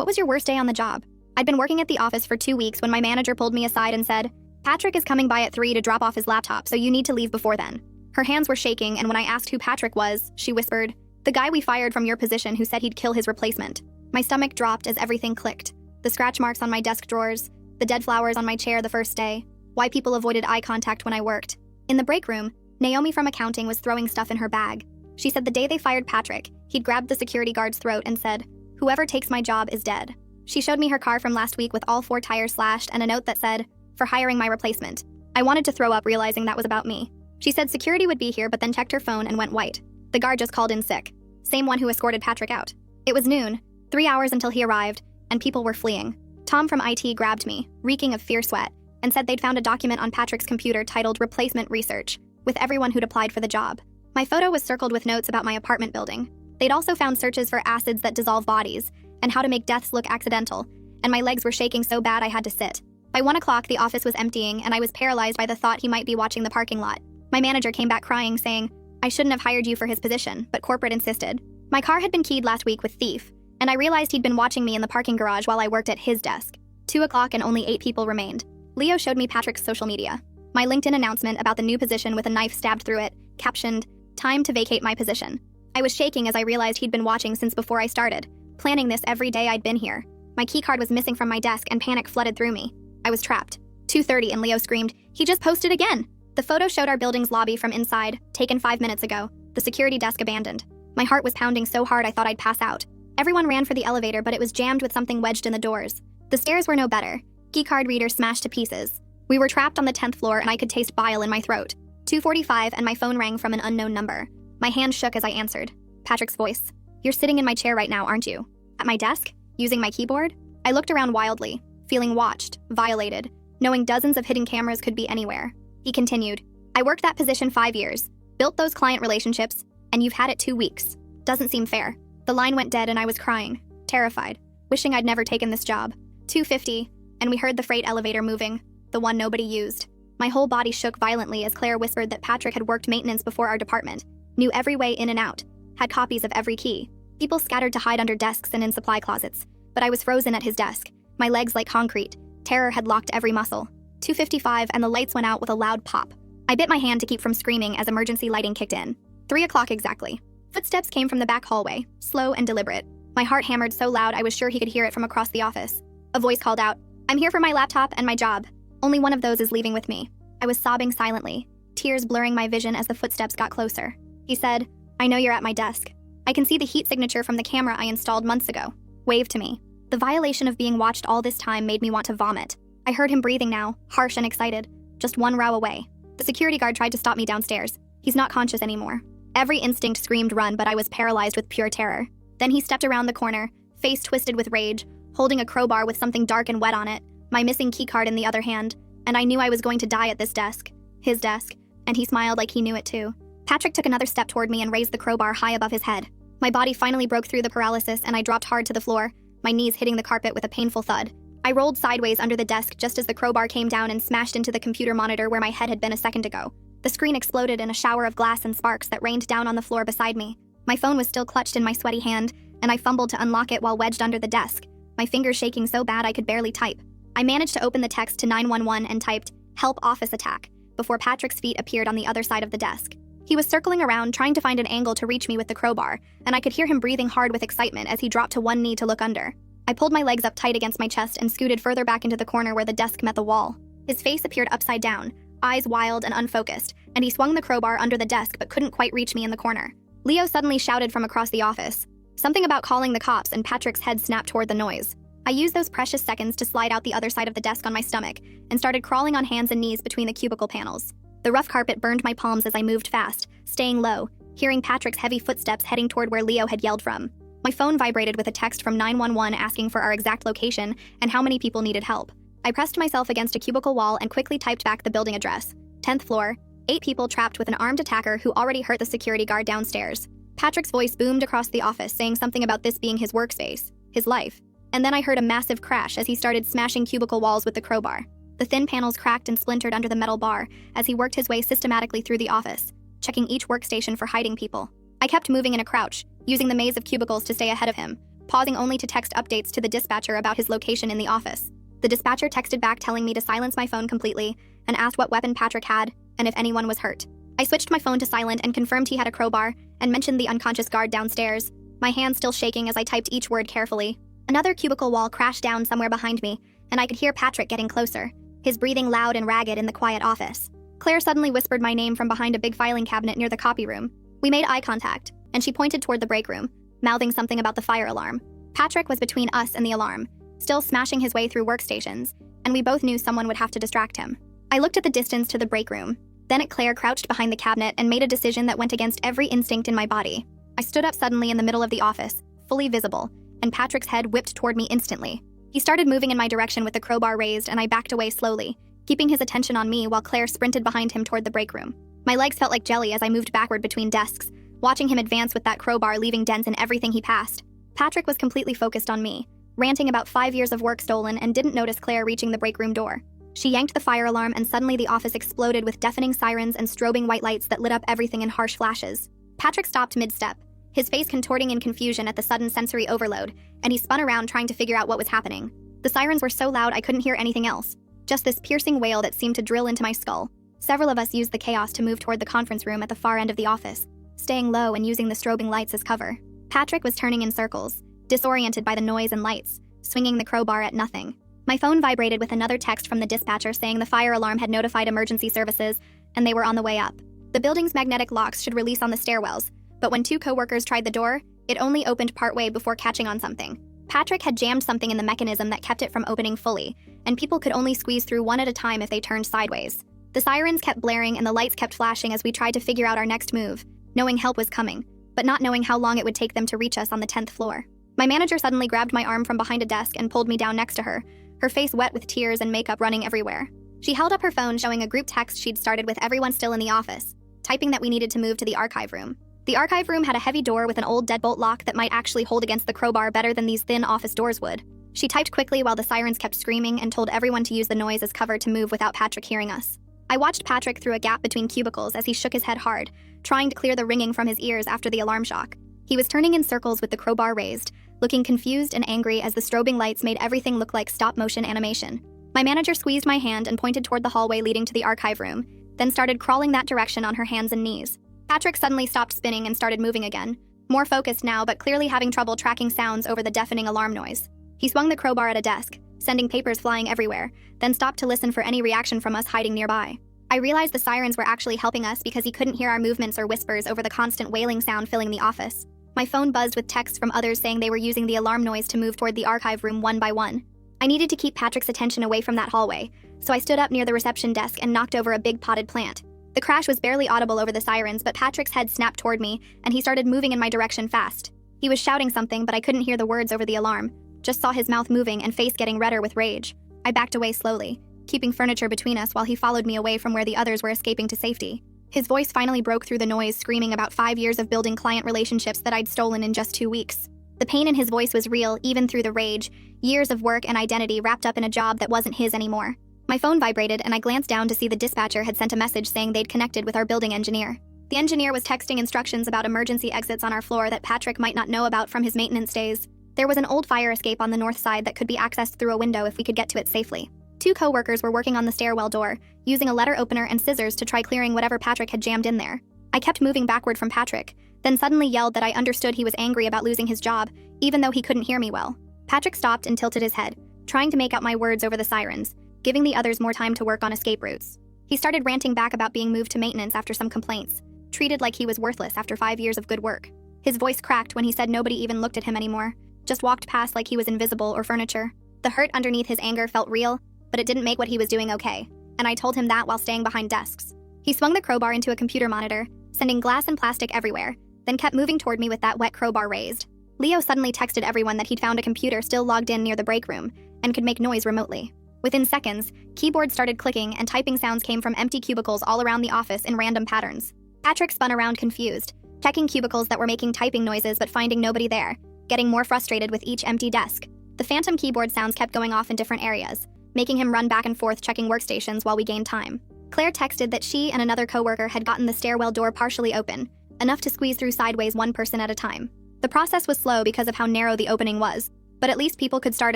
What was your worst day on the job? I'd been working at the office for 2 weeks when my manager pulled me aside and said, Patrick is coming by at 3 to drop off his laptop, so you need to leave before then. Her hands were shaking, and when I asked who Patrick was, she whispered, the guy we fired from your position who said he'd kill his replacement. My stomach dropped as everything clicked. The scratch marks on my desk drawers, the dead flowers on my chair the first day, why people avoided eye contact when I worked. In the break room, Naomi from accounting was throwing stuff in her bag. She said the day they fired Patrick, he'd grabbed the security guard's throat and said, whoever takes my job is dead. She showed me her car from last week with all 4 tires slashed and a note that said, for hiring my replacement. I wanted to throw up realizing that was about me. She said security would be here but then checked her phone and went white. The guard just called in sick. Same one who escorted Patrick out. It was noon, 3 hours until he arrived, and people were fleeing. Tom from IT grabbed me, reeking of fierce sweat, and said they'd found a document on Patrick's computer titled Replacement Research, with everyone who'd applied for the job. My photo was circled with notes about my apartment building. They'd also found searches for acids that dissolve bodies, and how to make deaths look accidental, and my legs were shaking so bad I had to sit. By 1 o'clock, the office was emptying, and I was paralyzed by the thought he might be watching the parking lot. My manager came back crying, saying, I shouldn't have hired you for his position, but corporate insisted. My car had been keyed last week with thief, and I realized he'd been watching me in the parking garage while I worked at his desk. 2 o'clock and only 8 people remained. Leo showed me Patrick's social media. My LinkedIn announcement about the new position with a knife stabbed through it, captioned, time to vacate my position. I was shaking as I realized he'd been watching since before I started, planning this every day I'd been here. My keycard was missing from my desk and panic flooded through me. I was trapped. 2:30 and Leo screamed, he just posted again! The photo showed our building's lobby from inside, taken 5 minutes ago, the security desk abandoned. My heart was pounding so hard I thought I'd pass out. Everyone ran for the elevator, but it was jammed with something wedged in the doors. The stairs were no better. Keycard reader smashed to pieces. We were trapped on the 10th floor and I could taste bile in my throat. 2:45 and my phone rang from an unknown number. My hand shook as I answered. Patrick's voice. You're sitting in my chair right now, aren't you? At my desk? Using my keyboard? I looked around wildly, feeling watched, violated, knowing dozens of hidden cameras could be anywhere. He continued, I worked that position 5 years, built those client relationships, and you've had it 2 weeks. Doesn't seem fair. The line went dead and I was crying, terrified, wishing I'd never taken this job. 2:50, and we heard the freight elevator moving, the one nobody used. My whole body shook violently as Claire whispered that Patrick had worked maintenance before our department, knew every way in and out, had copies of every key. People scattered to hide under desks and in supply closets, but I was frozen at his desk, my legs like concrete. Terror had locked every muscle. 2:55 and the lights went out with a loud pop. I bit my hand to keep from screaming as emergency lighting kicked in. 3 o'clock exactly. Footsteps came from the back hallway, slow and deliberate. My heart hammered so loud I was sure he could hear it from across the office. A voice called out, I'm here for my laptop and my job. Only one of those is leaving with me. I was sobbing silently, tears blurring my vision as the footsteps got closer. He said, I know you're at my desk. I can see the heat signature from the camera I installed months ago. Wave to me. The violation of being watched all this time made me want to vomit. I heard him breathing now, harsh and excited, just 1 row away. The security guard tried to stop me downstairs. He's not conscious anymore. Every instinct screamed run, but I was paralyzed with pure terror. Then he stepped around the corner, face twisted with rage, holding a crowbar with something dark and wet on it, my missing keycard in the other hand, and I knew I was going to die at this desk, his desk, and he smiled like he knew it too. Patrick took another step toward me and raised the crowbar high above his head. My body finally broke through the paralysis and I dropped hard to the floor, my knees hitting the carpet with a painful thud. I rolled sideways under the desk just as the crowbar came down and smashed into the computer monitor where my head had been a second ago. The screen exploded in a shower of glass and sparks that rained down on the floor beside me. My phone was still clutched in my sweaty hand, and I fumbled to unlock it while wedged under the desk, my fingers shaking so bad I could barely type. I managed to open the text to 911 and typed, "Help office attack," before Patrick's feet appeared on the other side of the desk. He was circling around, trying to find an angle to reach me with the crowbar, and I could hear him breathing hard with excitement as he dropped to one knee to look under. I pulled my legs up tight against my chest and scooted further back into the corner where the desk met the wall. His face appeared upside down, eyes wild and unfocused, and he swung the crowbar under the desk but couldn't quite reach me in the corner. Leo suddenly shouted from across the office. Something about calling the cops, and Patrick's head snapped toward the noise. I used those precious seconds to slide out the other side of the desk on my stomach and started crawling on hands and knees between the cubicle panels. The rough carpet burned my palms as I moved fast, staying low, hearing Patrick's heavy footsteps heading toward where Leo had yelled from. My phone vibrated with a text from 911 asking for our exact location and how many people needed help. I pressed myself against a cubicle wall and quickly typed back the building address. 10th floor, 8 people trapped with an armed attacker who already hurt the security guard downstairs. Patrick's voice boomed across the office saying something about this being his workspace, his life. And then I heard a massive crash as he started smashing cubicle walls with the crowbar. The thin panels cracked and splintered under the metal bar as he worked his way systematically through the office, checking each workstation for hiding people. I kept moving in a crouch, using the maze of cubicles to stay ahead of him, pausing only to text updates to the dispatcher about his location in the office. The dispatcher texted back telling me to silence my phone completely and asked what weapon Patrick had and if anyone was hurt. I switched my phone to silent and confirmed he had a crowbar and mentioned the unconscious guard downstairs, my hands still shaking as I typed each word carefully. Another cubicle wall crashed down somewhere behind me, and I could hear Patrick getting closer, his breathing loud and ragged in the quiet office. Claire suddenly whispered my name from behind a big filing cabinet near the copy room. We made eye contact, and she pointed toward the break room, mouthing something about the fire alarm. Patrick was between us and the alarm, still smashing his way through workstations, and we both knew someone would have to distract him. I looked at the distance to the break room, then at Claire crouched behind the cabinet and made a decision that went against every instinct in my body. I stood up suddenly in the middle of the office, fully visible, and Patrick's head whipped toward me instantly. He started moving in my direction with the crowbar raised, and I backed away slowly, keeping his attention on me while Claire sprinted behind him toward the break room. My legs felt like jelly as I moved backward between desks, watching him advance with that crowbar leaving dents in everything he passed. Patrick was completely focused on me, ranting about 5 years of work stolen, and didn't notice Claire reaching the break room door. She yanked the fire alarm, and suddenly the office exploded with deafening sirens and strobing white lights that lit up everything in harsh flashes. Patrick stopped mid-step, his face contorting in confusion at the sudden sensory overload, and he spun around trying to figure out what was happening. The sirens were so loud I couldn't hear anything else, just this piercing wail that seemed to drill into my skull. Several of us used the chaos to move toward the conference room at the far end of the office, staying low and using the strobing lights as cover. Patrick was turning in circles, disoriented by the noise and lights, swinging the crowbar at nothing. My phone vibrated with another text from the dispatcher saying the fire alarm had notified emergency services and they were on the way up. The building's magnetic locks should release on the stairwells, but when 2 coworkers tried the door, it only opened partway before catching on something. Patrick had jammed something in the mechanism that kept it from opening fully, and people could only squeeze through one at a time if they turned sideways. The sirens kept blaring and the lights kept flashing as we tried to figure out our next move, knowing help was coming, but not knowing how long it would take them to reach us on the 10th floor. My manager suddenly grabbed my arm from behind a desk and pulled me down next to her, her face wet with tears and makeup running everywhere. She held up her phone showing a group text she'd started with everyone still in the office, typing that we needed to move to the archive room. The archive room had a heavy door with an old deadbolt lock that might actually hold against the crowbar better than these thin office doors would. She typed quickly while the sirens kept screaming and told everyone to use the noise as cover to move without Patrick hearing us. I watched Patrick through a gap between cubicles as he shook his head hard, trying to clear the ringing from his ears after the alarm shock. He was turning in circles with the crowbar raised, looking confused and angry as the strobing lights made everything look like stop-motion animation. My manager squeezed my hand and pointed toward the hallway leading to the archive room, then started crawling that direction on her hands and knees. Patrick suddenly stopped spinning and started moving again, more focused now but clearly having trouble tracking sounds over the deafening alarm noise. He swung the crowbar at a desk, sending papers flying everywhere, then stopped to listen for any reaction from us hiding nearby. I realized the sirens were actually helping us because he couldn't hear our movements or whispers over the constant wailing sound filling the office. My phone buzzed with texts from others saying they were using the alarm noise to move toward the archive room one by one. I needed to keep Patrick's attention away from that hallway, so I stood up near the reception desk and knocked over a big potted plant. The crash was barely audible over the sirens, but Patrick's head snapped toward me, and he started moving in my direction fast. He was shouting something, but I couldn't hear the words over the alarm, just saw his mouth moving and face getting redder with rage. I backed away slowly, keeping furniture between us while he followed me away from where the others were escaping to safety. His voice finally broke through the noise, screaming about 5 years of building client relationships that I'd stolen in just 2 weeks. The pain in his voice was real, even through the rage, years of work and identity wrapped up in a job that wasn't his anymore. My phone vibrated and I glanced down to see the dispatcher had sent a message saying they'd connected with our building engineer. The engineer was texting instructions about emergency exits on our floor that Patrick might not know about from his maintenance days. There was an old fire escape on the north side that could be accessed through a window if we could get to it safely. 2 coworkers were working on the stairwell door, using a letter opener and scissors to try clearing whatever Patrick had jammed in there. I kept moving backward from Patrick, then suddenly yelled that I understood he was angry about losing his job, even though he couldn't hear me well. Patrick stopped and tilted his head, trying to make out my words over the sirens, giving the others more time to work on escape routes. He started ranting back about being moved to maintenance after some complaints, treated like he was worthless after 5 years of good work. His voice cracked when he said nobody even looked at him anymore, just walked past like he was invisible or furniture. The hurt underneath his anger felt real, but it didn't make what he was doing okay, and I told him that while staying behind desks. He swung the crowbar into a computer monitor, sending glass and plastic everywhere, then kept moving toward me with that wet crowbar raised. Leo suddenly texted everyone that he'd found a computer still logged in near the break room and could make noise remotely. Within seconds, keyboards started clicking and typing sounds came from empty cubicles all around the office in random patterns. Patrick spun around confused, checking cubicles that were making typing noises but finding nobody there, getting more frustrated with each empty desk. The phantom keyboard sounds kept going off in different areas, making him run back and forth checking workstations while we gained time. Claire texted that she and another coworker had gotten the stairwell door partially open, enough to squeeze through sideways one person at a time. The The process was slow because of how narrow the opening was, but at least people could start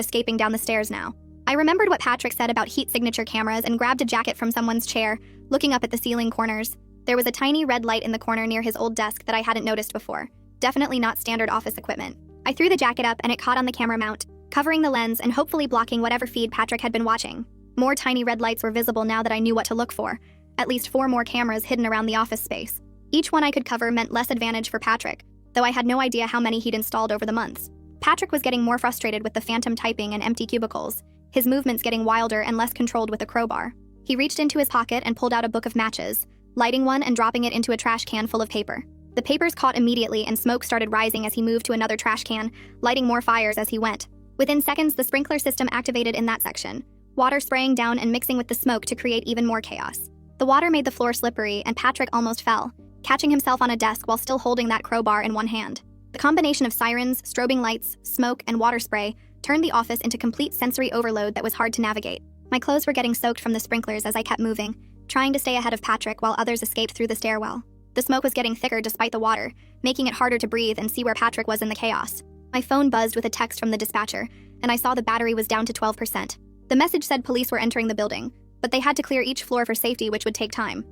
escaping down the stairs now. I remembered what Patrick said about heat signature cameras and grabbed a jacket from someone's chair, looking up at the ceiling corners. There was a tiny red light in the corner near his old desk that I hadn't noticed before. Definitely not standard office equipment. I threw the jacket up and it caught on the camera mount, covering the lens and hopefully blocking whatever feed Patrick had been watching. More tiny red lights were visible now that I knew what to look for. At least 4 more cameras hidden around the office space. Each one I could cover meant less advantage for Patrick, though I had no idea how many he'd installed over the months. Patrick was getting more frustrated with the phantom typing and empty cubicles, his movements getting wilder and less controlled with a crowbar. He reached into his pocket and pulled out a book of matches, lighting one and dropping it into a trash can full of paper. The papers caught immediately and smoke started rising as he moved to another trash can, lighting more fires as he went. Within seconds, the sprinkler system activated in that section, water spraying down and mixing with the smoke to create even more chaos. The water made the floor slippery and Patrick almost fell, catching himself on a desk while still holding that crowbar in one hand. The combination of sirens, strobing lights, smoke, and water spray turned the office into complete sensory overload that was hard to navigate. My clothes were getting soaked from the sprinklers as I kept moving, trying to stay ahead of Patrick while others escaped through the stairwell. The smoke was getting thicker despite the water, making it harder to breathe and see where Patrick was in the chaos. My phone buzzed with a text from the dispatcher, and I saw the battery was down to 12%. The message said police were entering the building, but they had to clear each floor for safety, which would take time.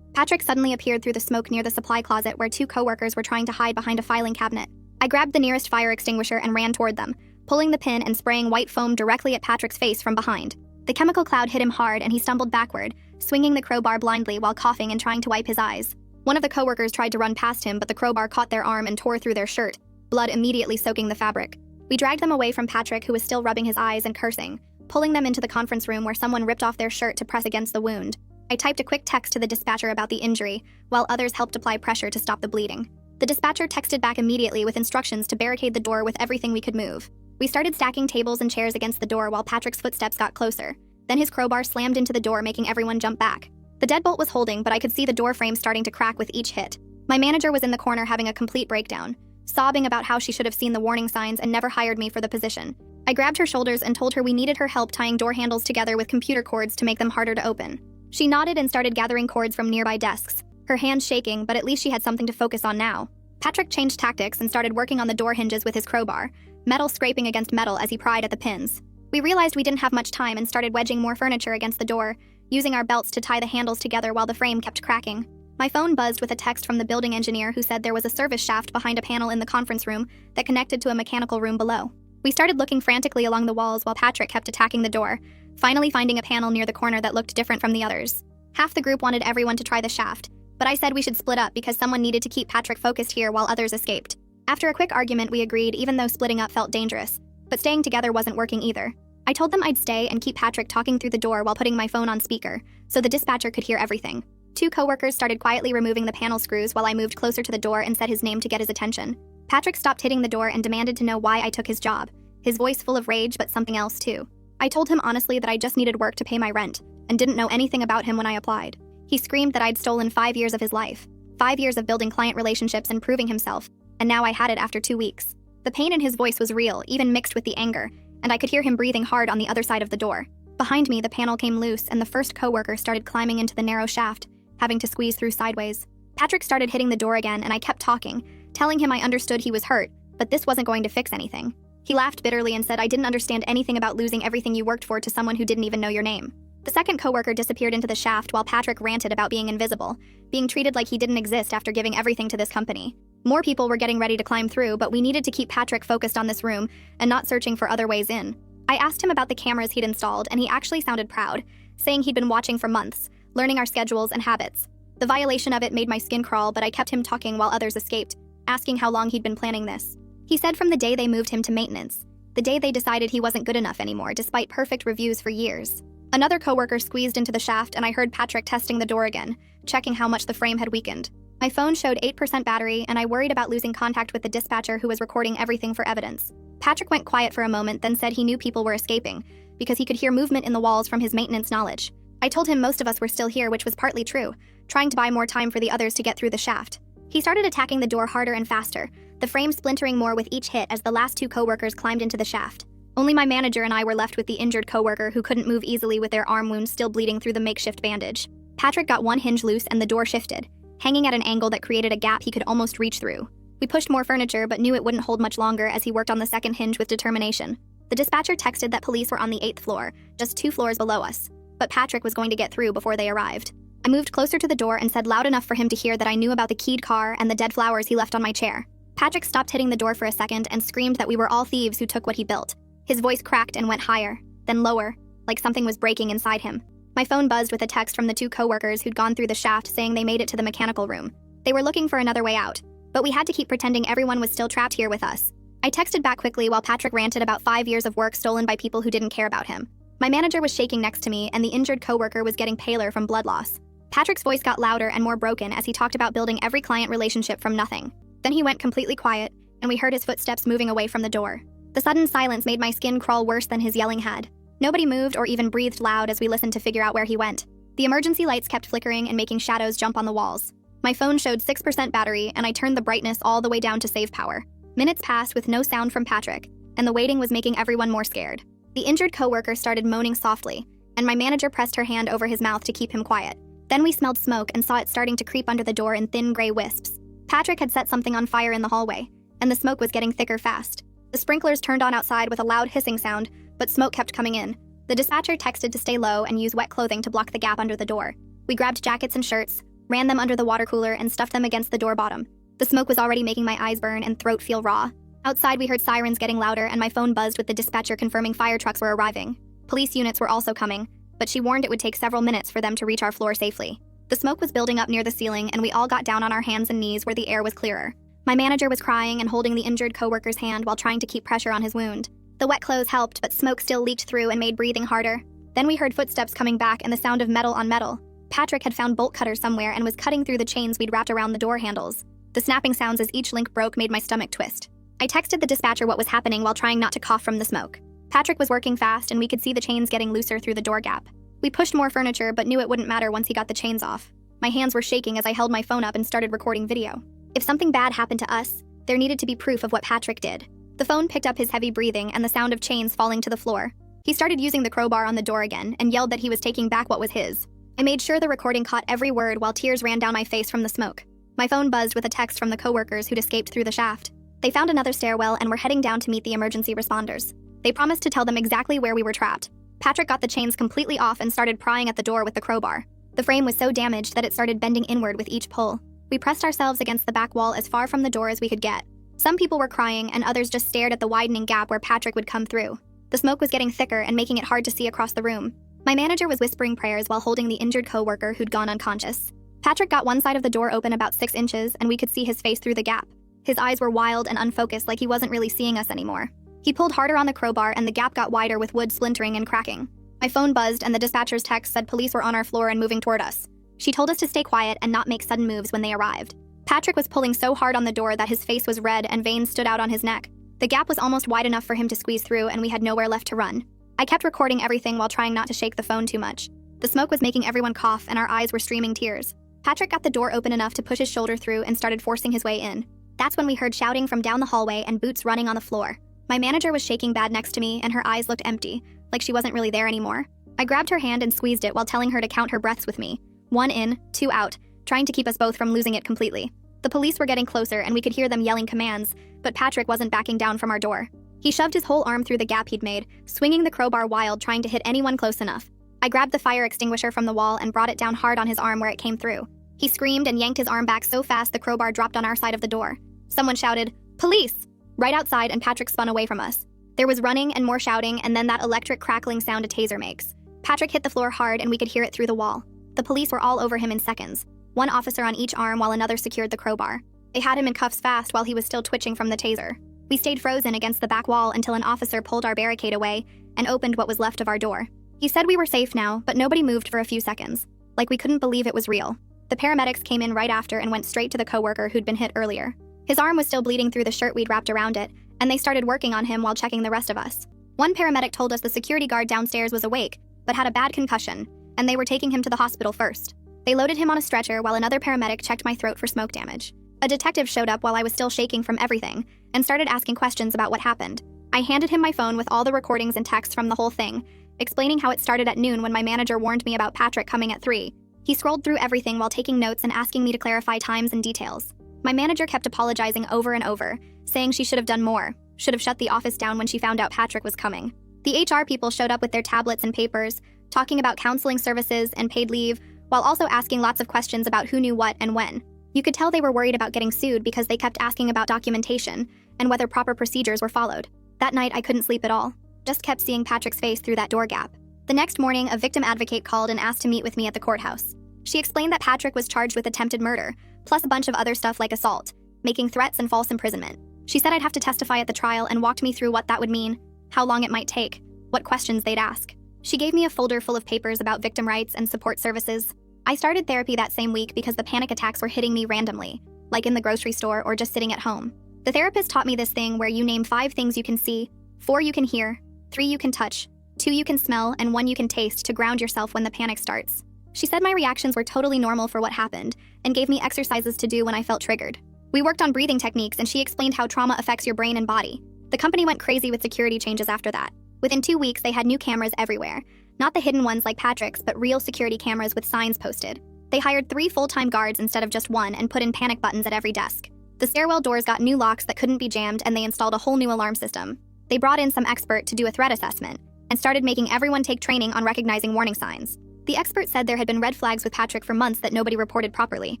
Patrick suddenly appeared through the smoke near the supply closet where 2 coworkers were trying to hide behind a filing cabinet. I grabbed the nearest fire extinguisher and ran toward them, pulling the pin and spraying white foam directly at Patrick's face from behind. The chemical cloud hit him hard and he stumbled backward, swinging the crowbar blindly while coughing and trying to wipe his eyes. One of the coworkers tried to run past him, but the crowbar caught their arm and tore through their shirt, blood immediately soaking the fabric. We dragged them away from Patrick, who was still rubbing his eyes and cursing, pulling them into the conference room where someone ripped off their shirt to press against the wound. I typed a quick text to the dispatcher about the injury, while others helped apply pressure to stop the bleeding. The dispatcher texted back immediately with instructions to barricade the door with everything we could move. We started stacking tables and chairs against the door while Patrick's footsteps got closer. Then his crowbar slammed into the door, making everyone jump back. The deadbolt was holding, but I could see the door frame starting to crack with each hit. My manager was in the corner having a complete breakdown, sobbing about how she should have seen the warning signs and never hired me for the position. I grabbed her shoulders and told her we needed her help tying door handles together with computer cords to make them harder to open. She nodded and started gathering cords from nearby desks, her hands shaking, but at least she had something to focus on now. Patrick changed tactics and started working on the door hinges with his crowbar, metal scraping against metal as he pried at the pins. We realized we didn't have much time and started wedging more furniture against the door, using our belts to tie the handles together while the frame kept cracking. My phone buzzed with a text from the building engineer who said there was a service shaft behind a panel in the conference room that connected to a mechanical room below. We started looking frantically along the walls while Patrick kept attacking the door, finally finding a panel near the corner that looked different from the others. Half the group wanted everyone to try the shaft, but I said we should split up because someone needed to keep Patrick focused here while others escaped. After a quick argument, we agreed, even though splitting up felt dangerous, but staying together wasn't working either. I told them I'd stay and keep Patrick talking through the door while putting my phone on speaker, so the dispatcher could hear everything. 2 coworkers started quietly removing the panel screws while I moved closer to the door and said his name to get his attention. Patrick stopped hitting the door and demanded to know why I took his job, his voice full of rage but something else too. I told him honestly that I just needed work to pay my rent, and didn't know anything about him when I applied. He screamed that I'd stolen 5 years of his life, 5 years of building client relationships and proving himself, and now I had it after 2 weeks. The pain in his voice was real, even mixed with the anger, and I could hear him breathing hard on the other side of the door. Behind me, the panel came loose and the first coworker started climbing into the narrow shaft, having to squeeze through sideways. Patrick started hitting the door again and I kept talking, telling him I understood he was hurt, but this wasn't going to fix anything. He laughed bitterly and said I didn't understand anything about losing everything you worked for to someone who didn't even know your name. The second coworker disappeared into the shaft while Patrick ranted about being invisible, being treated like he didn't exist after giving everything to this company. More people were getting ready to climb through, but we needed to keep Patrick focused on this room and not searching for other ways in. I asked him about the cameras he'd installed and he actually sounded proud, saying he'd been watching for months, learning our schedules and habits. The violation of it made my skin crawl, but I kept him talking while others escaped, asking how long he'd been planning this. He said from the day they moved him to maintenance, the day they decided he wasn't good enough anymore despite perfect reviews for years. Another coworker squeezed into the shaft and I heard Patrick testing the door again, checking how much the frame had weakened. My phone showed 8% battery and I worried about losing contact with the dispatcher who was recording everything for evidence. Patrick went quiet for a moment, then said he knew people were escaping because he could hear movement in the walls from his maintenance knowledge. I told him most of us were still here, which was partly true, trying to buy more time for the others to get through the shaft. He started attacking the door harder and faster, the frame splintering more with each hit as the last 2 coworkers climbed into the shaft. Only my manager and I were left with the injured coworker who couldn't move easily with their arm wound still bleeding through the makeshift bandage. Patrick got one hinge loose and the door shifted, hanging at an angle that created a gap he could almost reach through. We pushed more furniture but knew it wouldn't hold much longer as he worked on the second hinge with determination. The dispatcher texted that police were on the 8th floor, just 2 floors below us, but Patrick was going to get through before they arrived. I moved closer to the door and said loud enough for him to hear that I knew about the keyed car and the dead flowers he left on my chair. Patrick stopped hitting the door for a second and screamed that we were all thieves who took what he built. His voice cracked and went higher, then lower, like something was breaking inside him. My phone buzzed with a text from the 2 coworkers who'd gone through the shaft saying they made it to the mechanical room. They were looking for another way out, but we had to keep pretending everyone was still trapped here with us. I texted back quickly while Patrick ranted about 5 years of work stolen by people who didn't care about him. My manager was shaking next to me and the injured coworker was getting paler from blood loss. Patrick's voice got louder and more broken as he talked about building every client relationship from nothing. Then he went completely quiet, and we heard his footsteps moving away from the door. The sudden silence made my skin crawl worse than his yelling had. Nobody moved or even breathed loud as we listened to figure out where he went. The emergency lights kept flickering and making shadows jump on the walls. My phone showed 6% battery, and I turned the brightness all the way down to save power. Minutes passed with no sound from Patrick, and the waiting was making everyone more scared. The injured coworker started moaning softly, and my manager pressed her hand over his mouth to keep him quiet. Then we smelled smoke and saw it starting to creep under the door in thin gray wisps. Patrick had set something on fire in the hallway, and the smoke was getting thicker fast. The sprinklers turned on outside with a loud hissing sound, but smoke kept coming in. The dispatcher texted to stay low and use wet clothing to block the gap under the door. We grabbed jackets and shirts, ran them under the water cooler, and stuffed them against the door bottom. The smoke was already making my eyes burn and throat feel raw. Outside, we heard sirens getting louder, and my phone buzzed with the dispatcher confirming fire trucks were arriving. Police units were also coming, but she warned it would take several minutes for them to reach our floor safely. The smoke was building up near the ceiling, and we all got down on our hands and knees where the air was clearer. My manager was crying and holding the injured coworker's hand while trying to keep pressure on his wound. The wet clothes helped, but smoke still leaked through and made breathing harder. Then we heard footsteps coming back and the sound of metal on metal. Patrick had found bolt cutters somewhere and was cutting through the chains we'd wrapped around the door handles. The snapping sounds as each link broke made my stomach twist. I texted the dispatcher what was happening while trying not to cough from the smoke. Patrick was working fast, and we could see the chains getting looser through the door gap. We pushed more furniture but knew it wouldn't matter once he got the chains off. My hands were shaking as I held my phone up and started recording video. If something bad happened to us, there needed to be proof of what Patrick did. The phone picked up his heavy breathing and the sound of chains falling to the floor. He started using the crowbar on the door again and yelled that he was taking back what was his. I made sure the recording caught every word while tears ran down my face from the smoke. My phone buzzed with a text from the coworkers who'd escaped through the shaft. They found another stairwell and were heading down to meet the emergency responders. They promised to tell them exactly where we were trapped. Patrick got the chains completely off and started prying at the door with the crowbar. The frame was so damaged that it started bending inward with each pull. We pressed ourselves against the back wall as far from the door as we could get. Some people were crying and others just stared at the widening gap where Patrick would come through. The smoke was getting thicker and making it hard to see across the room. My manager was whispering prayers while holding the injured coworker who'd gone unconscious. Patrick got one side of the door open about 6 inches and we could see his face through the gap. His eyes were wild and unfocused, like he wasn't really seeing us anymore. He pulled harder on the crowbar and the gap got wider with wood splintering and cracking. My phone buzzed and the dispatcher's text said police were on our floor and moving toward us. She told us to stay quiet and not make sudden moves when they arrived. Patrick was pulling so hard on the door that his face was red and veins stood out on his neck. The gap was almost wide enough for him to squeeze through and we had nowhere left to run. I kept recording everything while trying not to shake the phone too much. The smoke was making everyone cough and our eyes were streaming tears. Patrick got the door open enough to push his shoulder through and started forcing his way in. That's when we heard shouting from down the hallway and boots running on the floor. My manager was shaking bad next to me and her eyes looked empty, like she wasn't really there anymore. I grabbed her hand and squeezed it while telling her to count her breaths with me. 1 in, 2 out, trying to keep us both from losing it completely. The police were getting closer and we could hear them yelling commands, but Patrick wasn't backing down from our door. He shoved his whole arm through the gap he'd made, swinging the crowbar wild, trying to hit anyone close enough. I grabbed the fire extinguisher from the wall and brought it down hard on his arm where it came through. He screamed and yanked his arm back so fast the crowbar dropped on our side of the door. Someone shouted, "Police!" right outside, and Patrick spun away from us. There was running and more shouting and then that electric crackling sound a taser makes. Patrick hit the floor hard and we could hear it through the wall. The police were all over him in seconds. One officer on each arm while another secured the crowbar. They had him in cuffs fast while he was still twitching from the taser. We stayed frozen against the back wall until an officer pulled our barricade away and opened what was left of our door. He said we were safe now, but nobody moved for a few seconds. Like we couldn't believe it was real. The paramedics came in right after and went straight to the coworker who'd been hit earlier. His arm was still bleeding through the shirt we'd wrapped around it, and they started working on him while checking the rest of us. One paramedic told us the security guard downstairs was awake, but had a bad concussion, and they were taking him to the hospital first. They loaded him on a stretcher while another paramedic checked my throat for smoke damage. A detective showed up while I was still shaking from everything, and started asking questions about what happened. I handed him my phone with all the recordings and texts from the whole thing, explaining how it started at noon when my manager warned me about Patrick coming at 3. He scrolled through everything while taking notes and asking me to clarify times and details. My manager kept apologizing over and over, saying she should have done more, should have shut the office down when she found out Patrick was coming. The HR people showed up with their tablets and papers, talking about counseling services and paid leave, while also asking lots of questions about who knew what and when. You could tell they were worried about getting sued because they kept asking about documentation and whether proper procedures were followed. That night, I couldn't sleep at all. Just kept seeing Patrick's face through that door gap. The next morning, a victim advocate called and asked to meet with me at the courthouse. She explained that Patrick was charged with attempted murder, plus a bunch of other stuff like assault, making threats and false imprisonment. She said I'd have to testify at the trial and walked me through what that would mean, how long it might take, what questions they'd ask. She gave me a folder full of papers about victim rights and support services. I started therapy that same week because the panic attacks were hitting me randomly, like in the grocery store or just sitting at home. The therapist taught me this thing where you name 5 things you can see, 4 you can hear, 3 you can touch, 2 you can smell, and 1 you can taste to ground yourself when the panic starts. She said my reactions were totally normal for what happened and gave me exercises to do when I felt triggered. We worked on breathing techniques and she explained how trauma affects your brain and body. The company went crazy with security changes after that. Within 2 weeks, they had new cameras everywhere. Not the hidden ones like Patrick's, but real security cameras with signs posted. They hired 3 full-time guards instead of just 1 and put in panic buttons at every desk. The stairwell doors got new locks that couldn't be jammed and they installed a whole new alarm system. They brought in some expert to do a threat assessment and started making everyone take training on recognizing warning signs. The expert said there had been red flags with Patrick for months that nobody reported properly.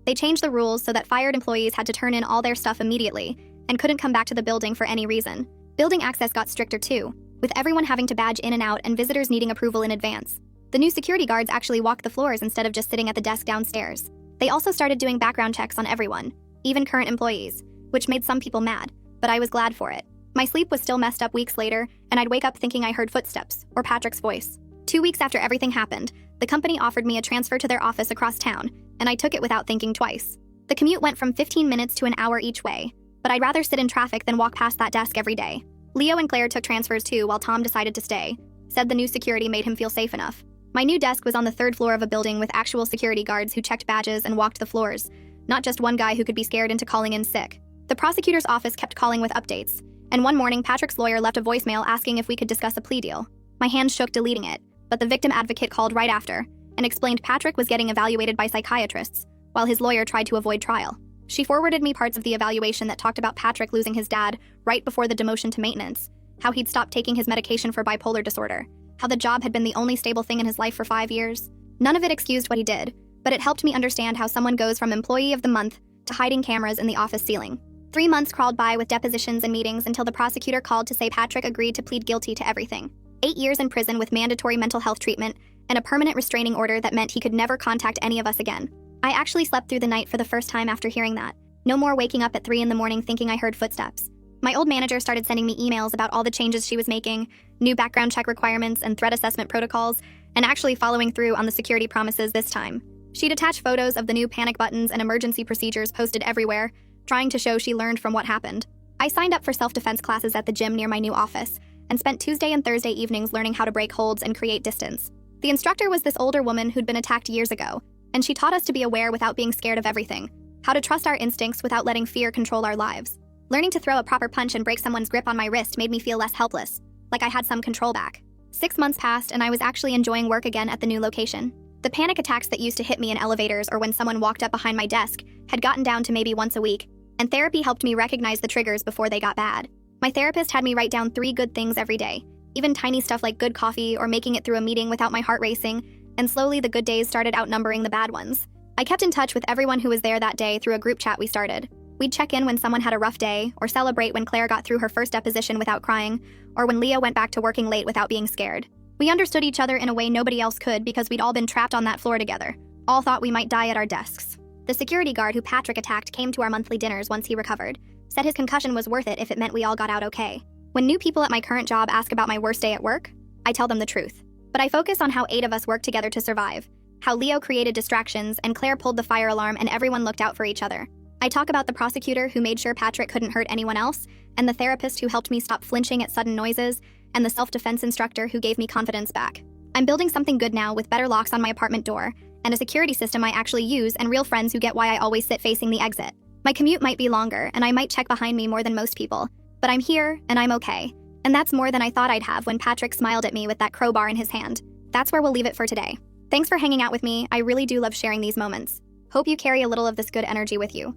They changed the rules so that fired employees had to turn in all their stuff immediately and couldn't come back to the building for any reason. Building access got stricter too, with everyone having to badge in and out and visitors needing approval in advance. The new security guards actually walked the floors instead of just sitting at the desk downstairs. They also started doing background checks on everyone, even current employees, which made some people mad, but I was glad for it. My sleep was still messed up weeks later, and I'd wake up thinking I heard footsteps or Patrick's voice. 2 weeks after everything happened, the company offered me a transfer to their office across town, and I took it without thinking twice. The commute went from 15 minutes to an hour each way, but I'd rather sit in traffic than walk past that desk every day. Leo and Claire took transfers too while Tom decided to stay, said the new security made him feel safe enough. My new desk was on the 3rd floor of a building with actual security guards who checked badges and walked the floors, not just one guy who could be scared into calling in sick. The prosecutor's office kept calling with updates, and one morning Patrick's lawyer left a voicemail asking if we could discuss a plea deal. My hands shook deleting it, but the victim advocate called right after and explained Patrick was getting evaluated by psychiatrists while his lawyer tried to avoid trial. She forwarded me parts of the evaluation that talked about Patrick losing his dad right before the demotion to maintenance, how he'd stopped taking his medication for bipolar disorder, how the job had been the only stable thing in his life for 5 years. None of it excused what he did, but it helped me understand how someone goes from employee of the month to hiding cameras in the office ceiling. 3 months crawled by with depositions and meetings until the prosecutor called to say Patrick agreed to plead guilty to everything. 8 years in prison with mandatory mental health treatment and a permanent restraining order that meant he could never contact any of us again. I actually slept through the night for the first time after hearing that. No more waking up at 3 in the morning thinking I heard footsteps. My old manager started sending me emails about all the changes she was making, new background check requirements and threat assessment protocols, and actually following through on the security promises this time. She'd attach photos of the new panic buttons and emergency procedures posted everywhere, trying to show she learned from what happened. I signed up for self-defense classes at the gym near my new office and spent Tuesday and Thursday evenings learning how to break holds and create distance. The instructor was this older woman who'd been attacked years ago, and she taught us to be aware without being scared of everything, how to trust our instincts without letting fear control our lives. Learning to throw a proper punch and break someone's grip on my wrist made me feel less helpless, like I had some control back. 6 months passed and I was actually enjoying work again at the new location. The panic attacks that used to hit me in elevators or when someone walked up behind my desk had gotten down to maybe once a week, and therapy helped me recognize the triggers before they got bad. My therapist had me write down 3 good things every day, even tiny stuff like good coffee or making it through a meeting without my heart racing, and slowly the good days started outnumbering the bad ones. I kept in touch with everyone who was there that day through a group chat we started. We'd check in when someone had a rough day, or celebrate when Claire got through her first deposition without crying, or when Leo went back to working late without being scared. We understood each other in a way nobody else could because we'd all been trapped on that floor together. All thought we might die at our desks. The security guard who Patrick attacked came to our monthly dinners once he recovered, said his concussion was worth it if it meant we all got out okay. When new people at my current job ask about my worst day at work, I tell them the truth. But I focus on how 8 of us worked together to survive, how Leo created distractions and Claire pulled the fire alarm and everyone looked out for each other. I talk about the prosecutor who made sure Patrick couldn't hurt anyone else, and the therapist who helped me stop flinching at sudden noises, and the self-defense instructor who gave me confidence back. I'm building something good now with better locks on my apartment door, and a security system I actually use and real friends who get why I always sit facing the exit. My commute might be longer, and I might check behind me more than most people, but I'm here, and I'm okay. And that's more than I thought I'd have when Patrick smiled at me with that crowbar in his hand. That's where we'll leave it for today. Thanks for hanging out with me. I really do love sharing these moments. Hope you carry a little of this good energy with you.